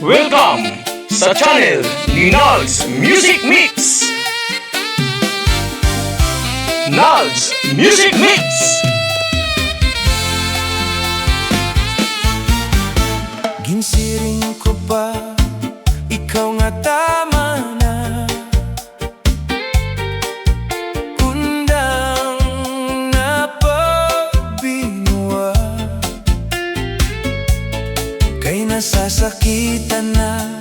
Welcome sa channel ni Nalz Music Mix! Nalz Music Mix! Ginsiring ko pa, ikaw nga tama na. Undang na pagbinuwa, kay nasasakitan na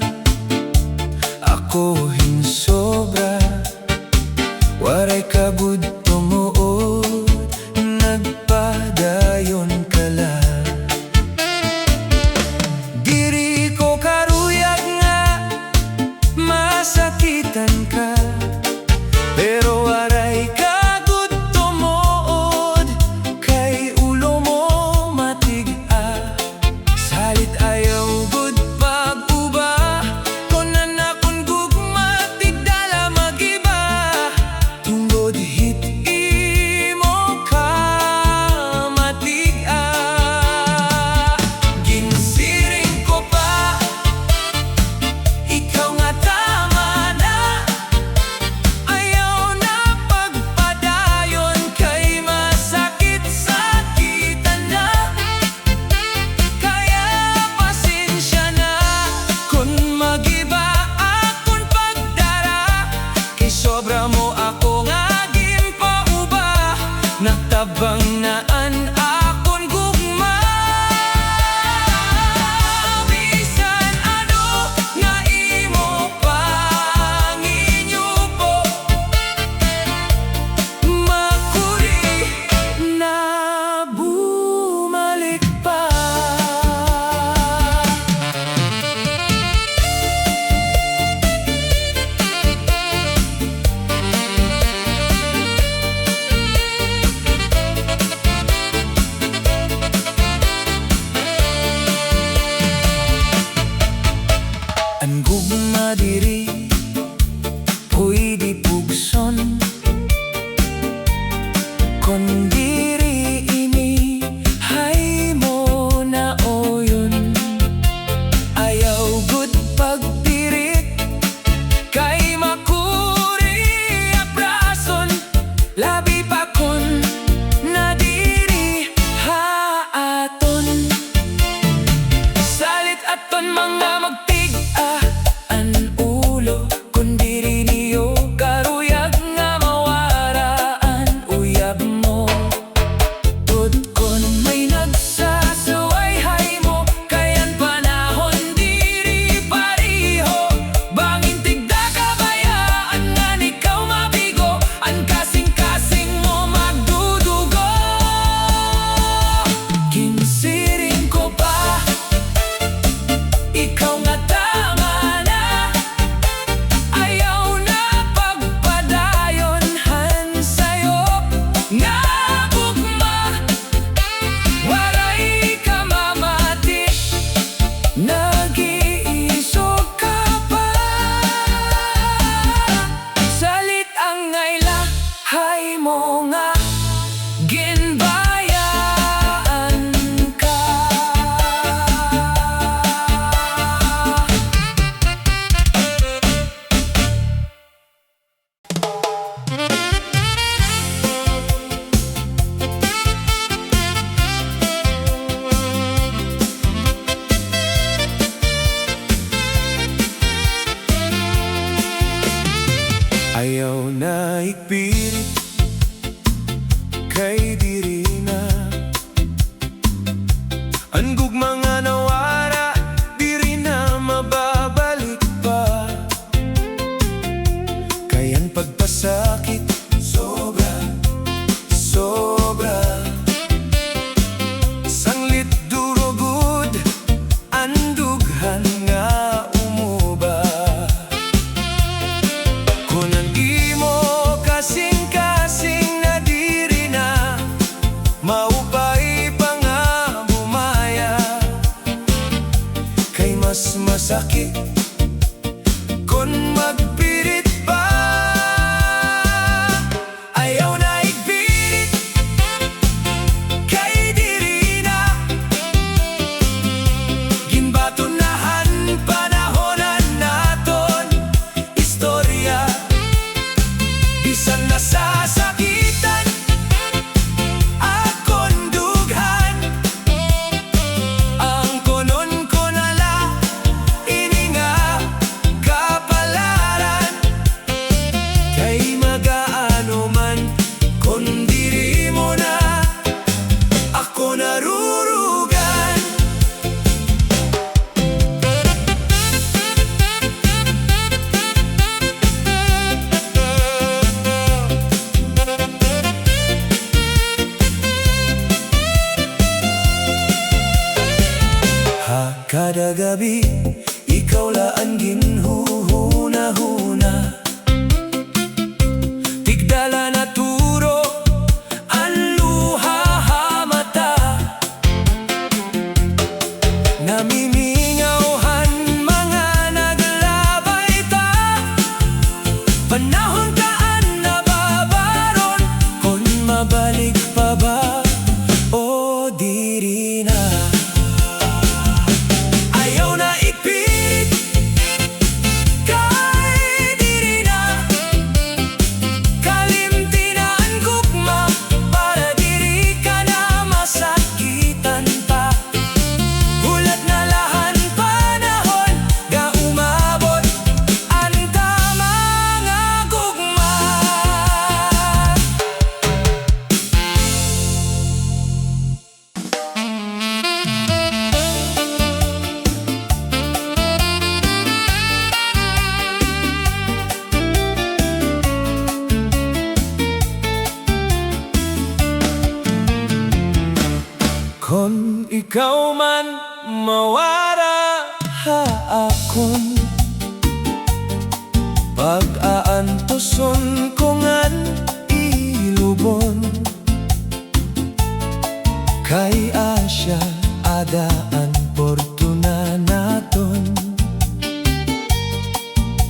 ako hinsobra. Waray kabud tumuod, nagpadayon ka lang. Masakitan ka, pero waray ka gud tumuod, kay ulo mo matig-a. Salit ayaw gud pag-uba, kunan akong gugma tigdala mag-iba. Tungod hit imo ka matig-a. Ginsiring ko pa, ikaw nga sobra mo ako nga ginpauba, natabang naan akon gugma. Bisan ano nga imo panginyupo, makuri na bumalik pa. Ang gugma diri pwede pugson, kon diri ini hay mo na oyon. Ayaw gud pagpirit, kay makuri abrason. Labi pa kon na diri haaton, salit aton mga magtig an ulo, kundiri niyo karuyag nga mawaraan uyab mo. Tod kon may nagsasaway hay mo, kayan panahon diri pariho. Bangin tigda kabayaan nga ikaw mabigo, ang kasing-kasing mo magdudugo. Ginsiring ko pa, ikaw nga tama na. Ayaw na pagpadayonhan sa'yo nga gugma, waray ka mamati, nag-iisog ka pa. Salit ang ngayla hay mo nga ginbayaan ka. Ayaw na ipilit, kay diri na ang gugma nga nawara, diri na mababalik pa. Kayan pagpasakit sobra, sobra. Sanglit durugod, andughan nga umuba. Kunan imo kasing-kasing na diri na, maupay pa nga bumaya. Kay mas masakit kon magpirit pa. Ayaw na igpirit, kay diri na ginbatonahan pa na Kada gabi, ikaw laan ginhuhuna-huna. Tigdala na turo, ang luha mata. Namimingawhan mga naglabay ta. Panahon kaan nababaron, kung mabalik pa ba o diri na. Ayaw na ipilit, kay diri na. Kalimti na ang gugma, para diri ka na masakitan pa. Ulat na lahan panahon, ga umabot ang tama nga gugma. Kung ikaw man mawara akon, pag-aantoson ko ngan ilubon. Kay asya adaan portuna naton,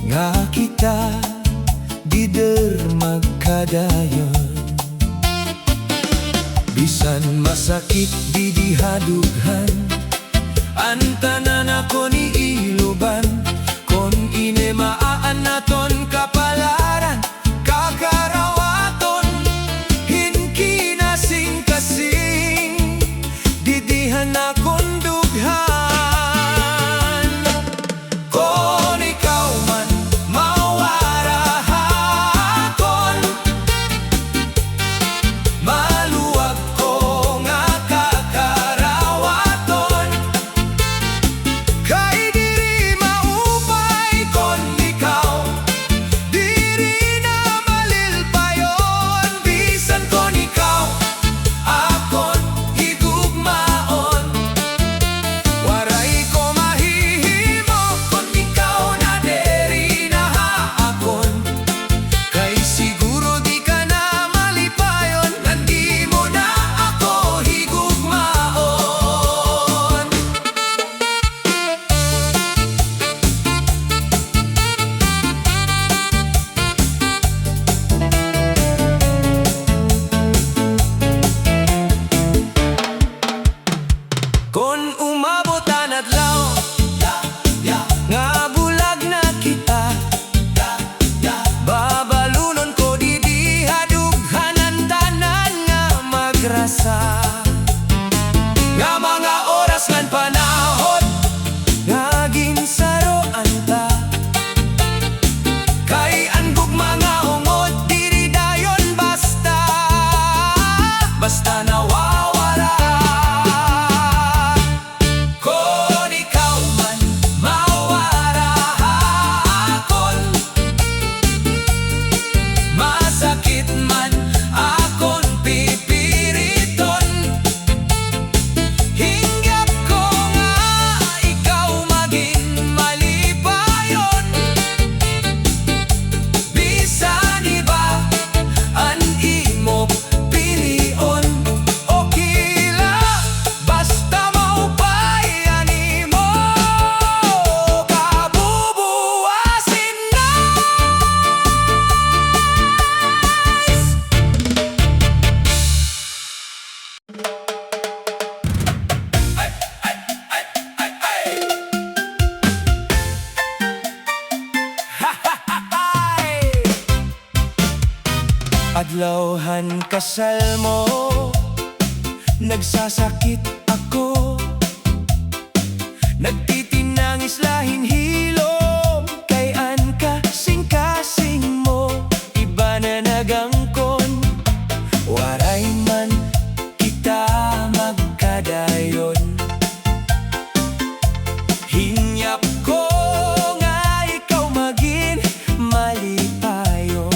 nga kita dider magkadayon. Bisan masakit di dihadughan, ang tanan ako ni iluban. Kung ine maaan naton kapalaran, kakarawaton, hinkinasing kasing didihan akong dughan. Kung ikaw man mawara akon, maluwag ko nga kakarawaton. Kay diri maupay kon ikaw, diri na malilpayon. Bisan kon ikaw akon higugmaon, waray ko mahihimo kon ikaw na diri na akon. Kay siguro di ka na malipayon, nandi mo na ako higugmaon. Kung umabot ang adlaw, nga bulag na kita, babalunon ko di dihadughanan tanan nga magrasa. Nga mga oras ngan panahon, nga ginsaroan ta. Kay ang gugma nga ungod, diri dayon basta, basta nawawala. Kung ikaw man mawara akon, masakit man akon pipiriton. Hinggap ko nga ikaw maging malipayon. Bisan iba ang imo pilion, okay lang, basta maupay ang imo kabubuwasin na. Adlawhan kasal mo, nagsasakit ako, nagtitinangis lahin hilom. Kay an kasing-kasing mo, iba na nagangkon, waray man kita magkadayon. Hinyap ko nga ikaw maging malipayon.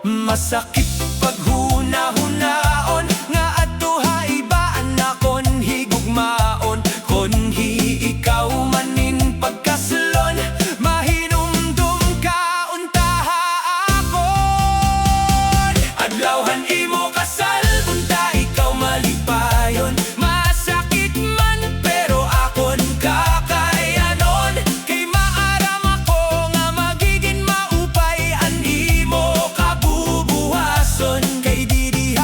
Masakit paghuna-hunaon, nga atuha ibaan akon higugmaon. dayon. Masakit man pero akon kakayanon. Kay maaram ako nga magiging maupay ang imo kabubuhason. Kay diri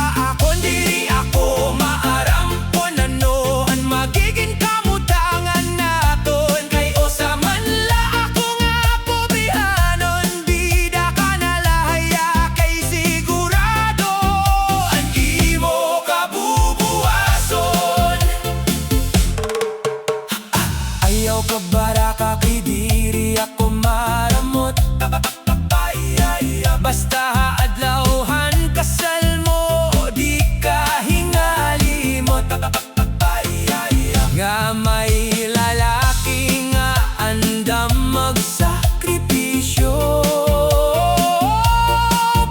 ako maaram po nano ang magiging kamutangan naton. Kay osa man la ako nga pobrihanon, bida ka nalahaya kay sigurado ang imo kabubuhason. Ayaw ka baraka kay diri ako maramot. Basta adlawhan kasal mo, di ka hingalimot. Nga may lalaki nga andam magsakripisyo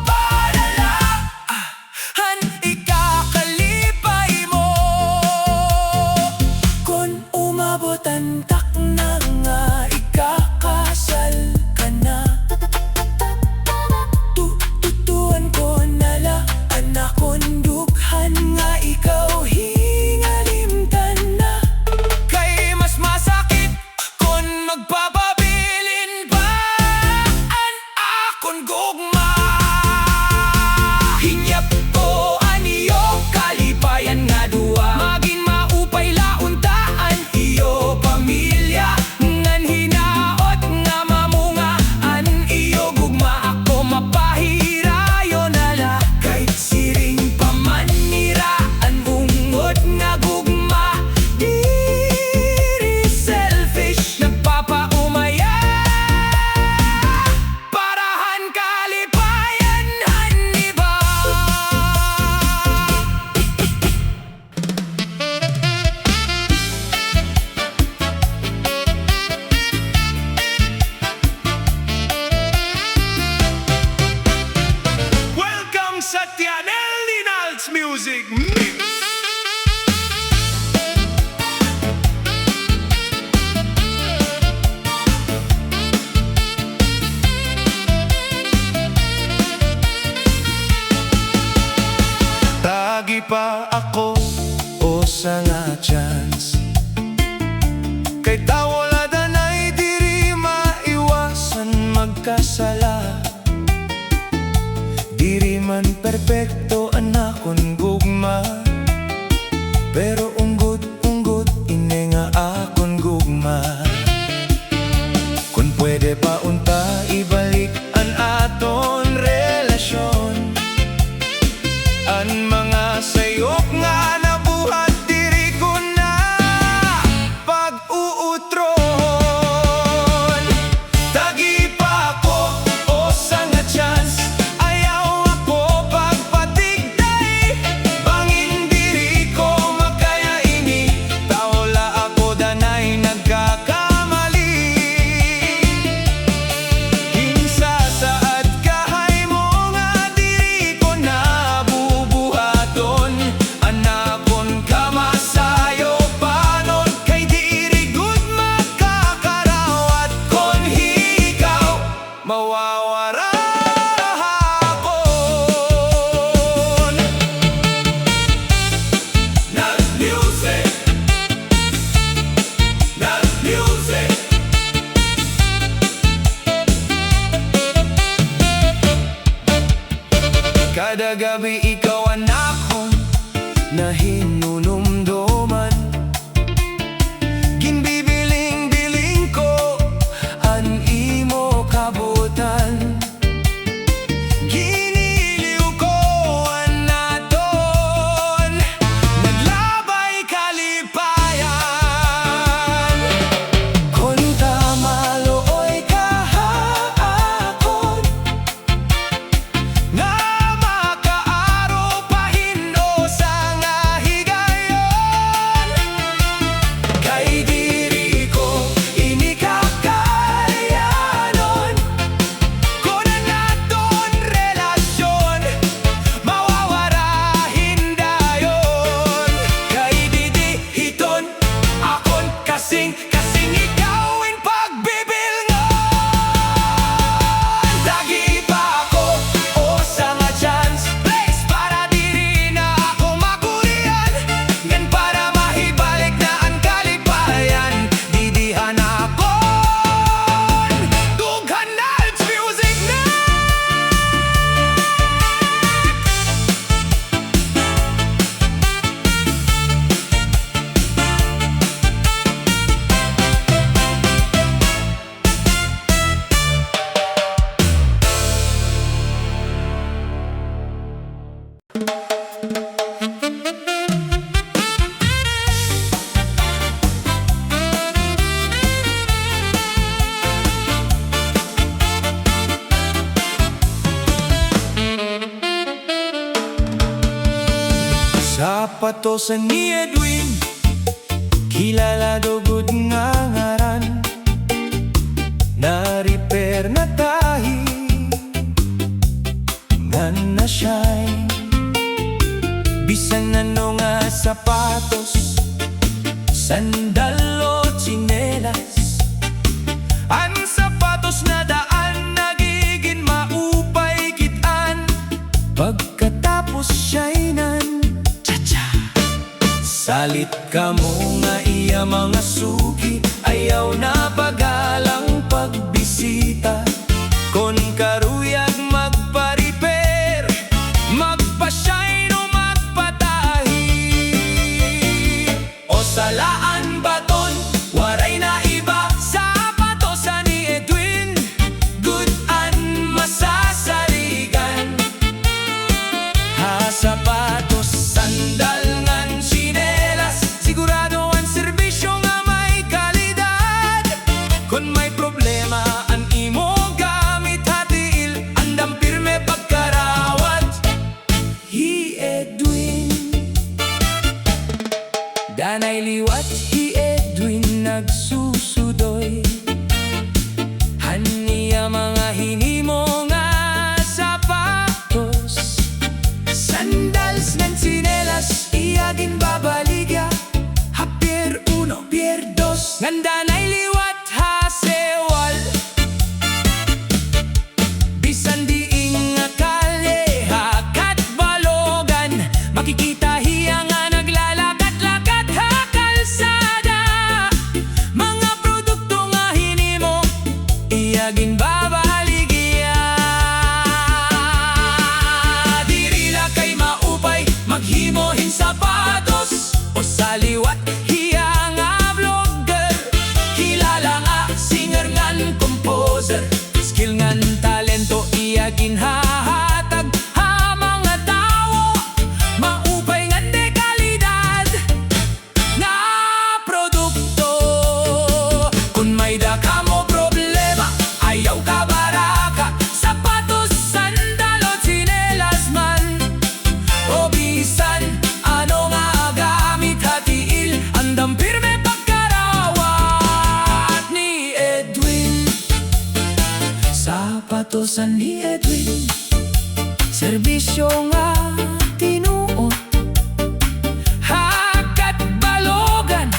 para lahan ikakalipay mo. Kung umabot ang takna nga ikakasal ka na, tutuan ko nala anak kong dughan nga ikaw hingalimtan na. Kay mas masakit kung magpapabilin pa an akon gugma. Hinyap ko aniyo kalipayan nga duwa, maging maupay launtaan iyo pamilya. Ngan hinaot nga mamunga an iyo gugma, ako mapahirayo nala. Kahit siring pamanira an bungod nga gugma, diri selfish nagpapaumaya. Parahan kalipayan han iba. Welcome sa Tianel Linals Music Mix. Tagi pa ako o sa nga chance, kay tawaladan ay diri maiwasan magkasala. Diri man perpekto ang akon gugma, pero unggot ine nga akon gugma. Kung pwede pa unta ibalik ang aton relasyon, ang mga sayop nga nabuhat diri ko na pag-uutron. Tagi pa ako o sa nga chance, ayaw ako pagpatigday. Bangin diri ko makaya ini, tawla ako danay nagkakamali. Kinsa saad kahay mo nga diri ko nabubuhaton, anakon kamasayo panon. Kay diri gud makakarawat kon hikaw mawawara hapon. Nag-music, nag-music. Kada gabi ikaw ang akon na hinunumduman, ginbibiling-biling ko ang imo kabutan. Giniliw ko ang naton, naglabay kalipayan. Kung tamalooy ka haakon, nga makaaraw pahindo sa nga higayon. patosan ni Edwin, kilala dugod nga ngaran. Na-repair na tahi nga na-shine. Bisan ano nga sapatos, sandal o tsinelas, ang sapatos na daan nagiging maupay kitaan. Pagkatapos siya'y cha-cha. Salit ka mo nga iya mga suki, ayaw na pagalang pagbisita. Kon karuyag magpa-repair, magpa-shine o magpatahi, o salaan baton, waray na iba. Sapatosan ni Edwin, good and masasaligan. Ha, sapatos, sandal ngan sinelas, sigurado ang serbisyo nga may kalidad. Kung may problema ang imo gamit, hatiil andam pirme pagkarawat. Hi Edwin, danay liwat, hi Edwin nagsusudoy. Haniya mga hinimo nga sapatos, sandals ng sinelas, iyagin babaligya. Ha, pier uno, pier dos, nganda na'y liwat ha sewal. Bisan diing nga kale, hakat balogan, makikita hiya nga naglalakat-lakat ha kalsada. Mga produkto nga hinimo, iyagin babaligya. Dirila kay maupay, maghimohin sapatos, o saliwat hiya nga vlogger, kilala nga singer ngan composer. Skill ngan talento iyagin hahatag ha mga tao, maupay ngan de kalidad na produkto. Kung may daka mo problema, ayaw ka baraka, sapatos, sandal o tsinelas man, o bisan ano nga gamit, hatiil andam pirme pagkarawat ni Edwin. Sapatosan ni Edwin, serbisyo nga tinuot. Hakat balogan,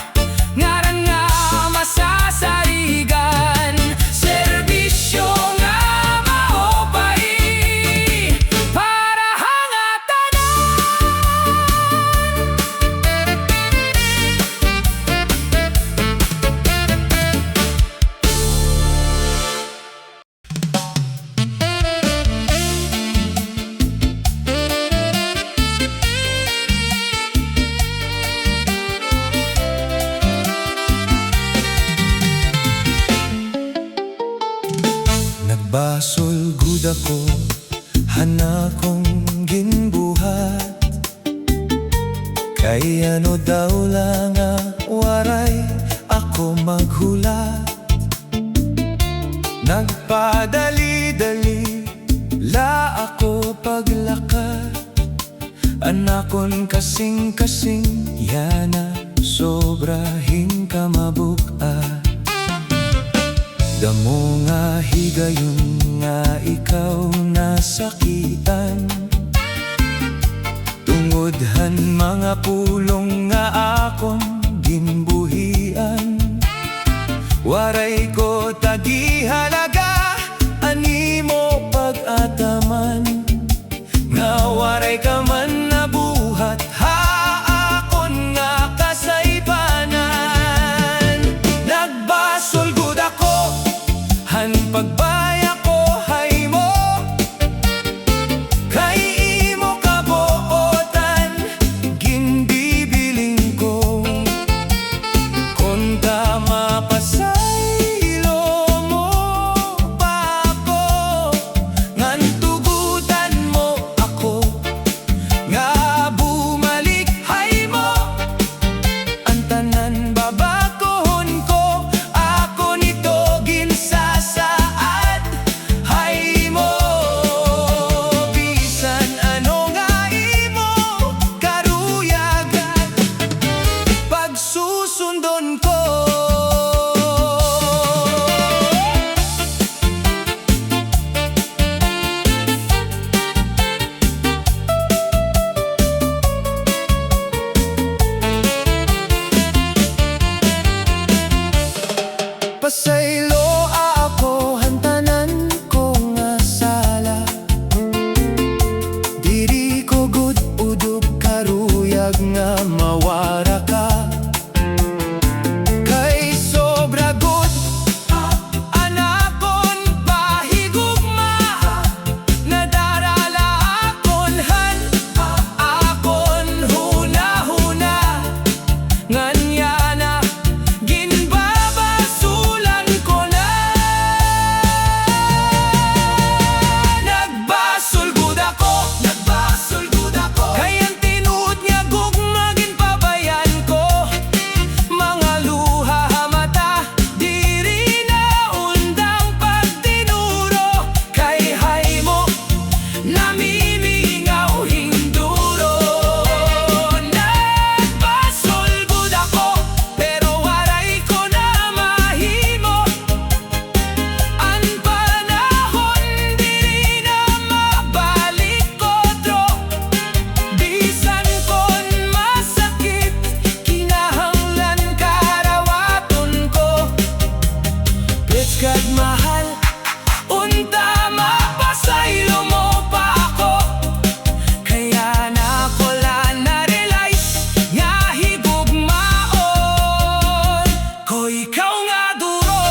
ngaran nga masasarigan, serbisyo nga maopay, para hangatanan. Nagbasol gud ako, hana kong ginbuhat. Kay ano daw lang waray ako maghulat. Nagpadali-dali la ako paglakad, anakon kasing-kasing yana sobrahin ka mabukat. Damo nga higayon nga ikaw nasakitan, tungodhan mga pulong nga akon ginbuhian. Waray ko tagihalaga, animo pag-ataman, nga waray ka man nabuhat ha akon nga kasaypanan. Nagbasol gud ako, han pagbaya ko hay mo, kay imo kabuotan, ginbibiling Pasaylo ako hantanan ko nga sala. Diri ko gud udog karuyag nga mawara ka. Kay sobra gud anakon pahigugma. Nadarala akon han akon huna-huna. Nganya na ginbabasulan ko na. Nagbasulgud ako kayang tinuod niya gugma ginpabayan ko. Mga luha mata diri na undang pagtinuro. Kay haymo namimingaw hinduro. Nagbasulgud ako pero waray ko na mahimo. Ang panahon diri na mabalik kodro. Bisan kon masakit kinahanglan karawaton ko. Petskat mahal unta mapasaylo mo pa ako. Kaya na ko lang na-realize nga higugmaon ko ikaw nga duro.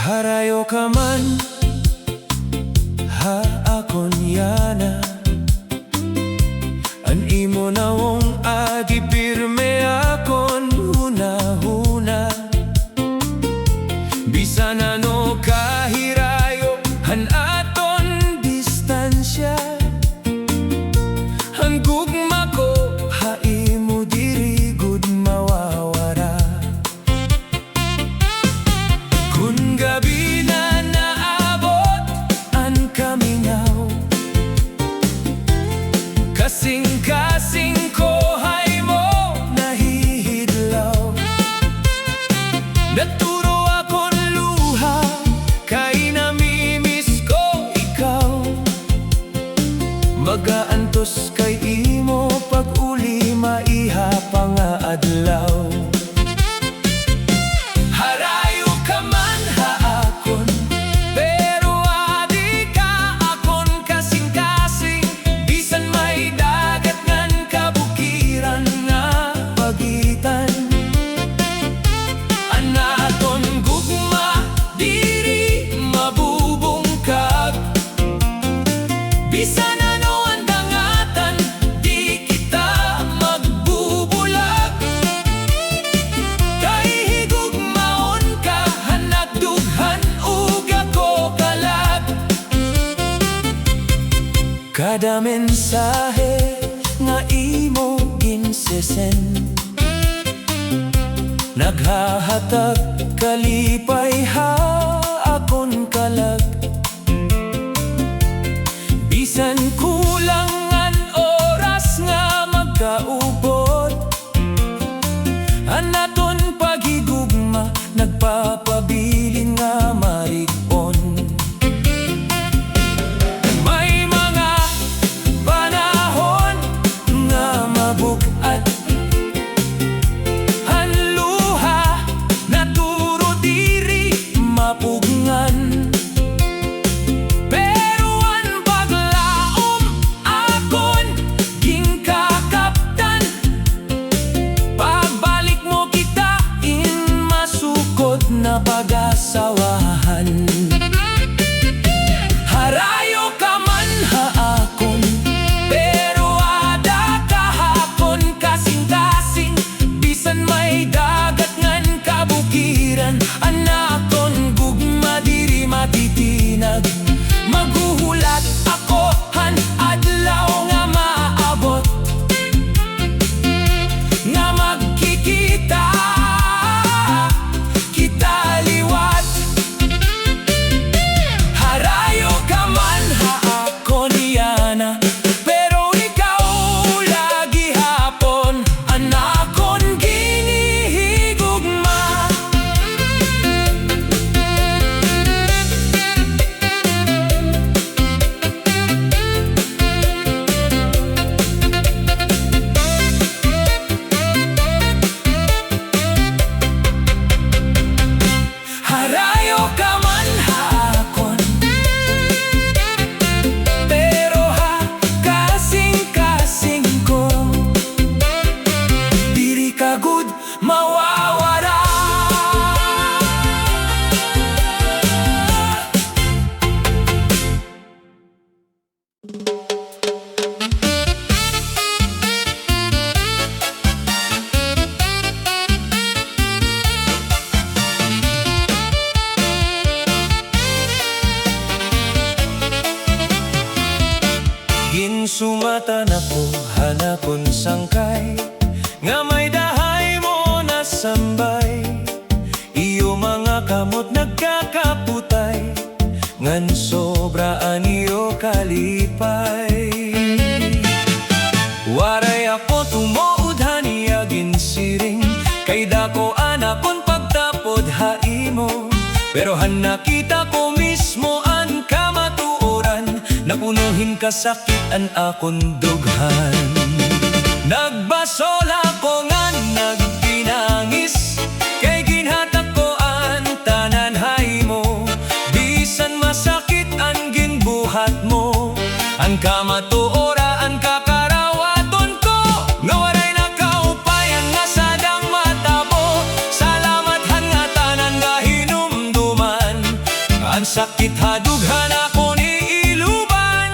Harayo ka man ha akon yana. An imo nawong agi pirme akon huna-huna. Bisan ano kahirayo han aton distansya. Ang gugma ko ha imo diri gud mawawara. Kun gabi na naabot ang kamingaw. Kasing-kasing ko haymo nahihidlaw. Naturo akon luha kay namimiss ko ikaw. Magaantos kay imo pag uli maiha pa nga adlaw. Harayo ka man ha akon pero adi ka akon kasing-kasing. Bisan may dagat ngan kabukiran nga pagitan. Anaton gugma diri mabubungkag. Bisan ano ang dangatan di kita magbubulag. Kay higugmaon ka hanagdughan ug ako kalag. Kada mensahe nga imo ginsesen naghahatag kalipay ha akon kalag. Bisan kulangan oras nga magkaubot. Anaton paghigugma nagpapabilin nga marikon. May mga panahon nga mabukat. Ang luha naturo diri mapugngan. Pero ang paglaom sumatan ako, hanapon sangkay nga may dahay mo nasambay. Iyo mga kamot nagkakaputay, ngan sobraan iyo kalipay. Waray ako tumood haniyagin siring, kay dako anakon pagtapod haimo. Pero han nakita ko mismo ang kamatuoran, napunuhin kasakitan akon dughan. Nagbasola ko nga nagpinangis, kay ginhatak ko ang tanan haymo. Bisan masakit ang ginbuhat mo, ang kamatuora ang kakarawaton ko. Nga waray nakaupayan nga sadang matabo, salamat han nga tanan nga hinumduman. Ang sakit hadughan ako ni iluban,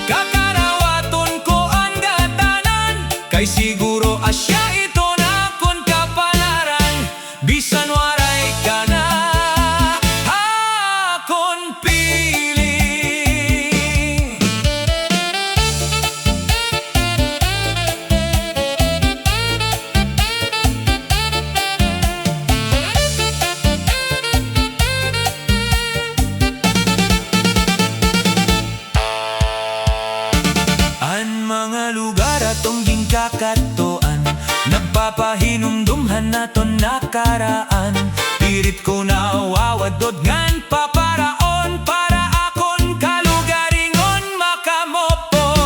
kakarawaton ko ang gatanan. Kay siguro asya ito na akon kapalaran, bisan waray ka na akon piling. Ang mga lugar atong gingkakatoan, nagpapahinumdumhan naton nakaraan. Pirit ko nawawadod ngan paparaon, para akon kalugaringon makamopon.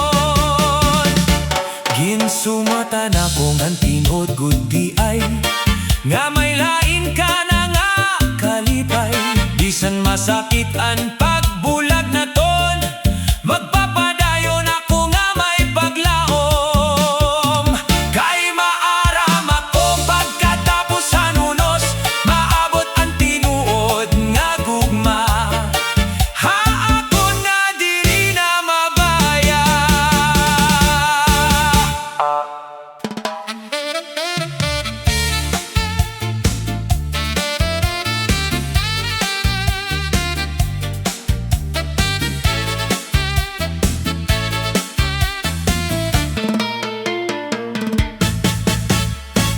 Ginsumatan akong ang tinod gudi ay, nga may lain ka na nga kalipay. Bisan masakit ang pagbulag na ton, magpapadayon ako nga may paglaom. Kay maaram ako pagkatapos hanunos, maabot ang tinuod nga gugma. Ha ako nga diri na mabaya.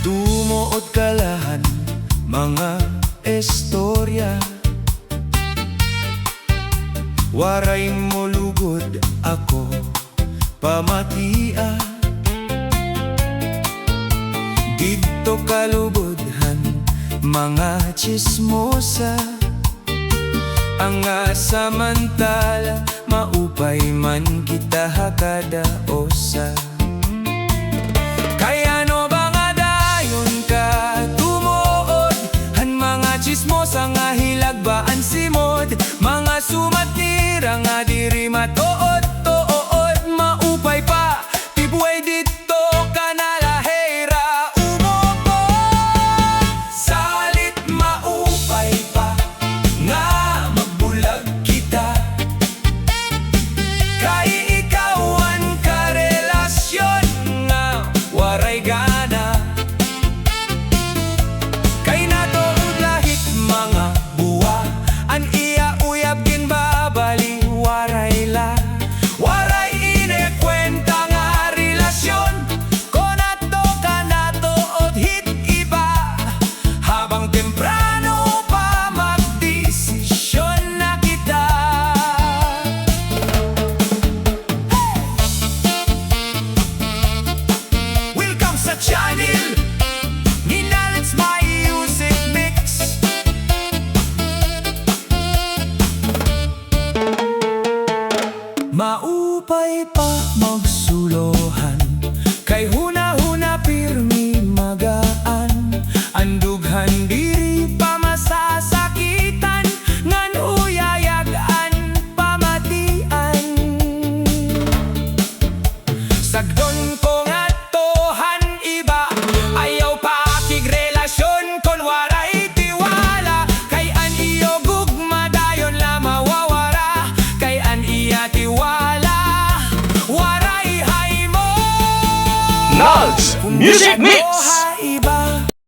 Tumuod kalahan mga istorya, waray mo lugod ako pamatia. Dito kalubodhan mga chismosa, ang samantala maupay man kita hakada osa. Kaya no ba nga dayon ka tumuod, han mga chismosa nga hilagbaan simod. Mga sumatira nga diri matuod-tuod, maupay pa tibuay dito ka nalahera umupod. Salit maupay pa nga magbulag kita, kay ikaw ang karelasyon nga waray gana. Kay natuod lahit mga buwa, an iya uyab ginbabali waray la. Waray inekwenta nga relasyon, konato ka natuod hit iba. Habang temprano pa magdesisyon na kita. Welcome sa channel ni Nalets My Music Mix. Maupay pa magsulohan, kay huna-huna pirmi magaan. Andughan diri pa masasakitan, ngan uyayagan pamatian. Sagdon ko nga tohan iba, ayaw pa kigrelasyon kon waray tiwala. Kay an iyo gugma dayon la mawawara, kay an iya tiwala waray haymo. Nalts Music Mix.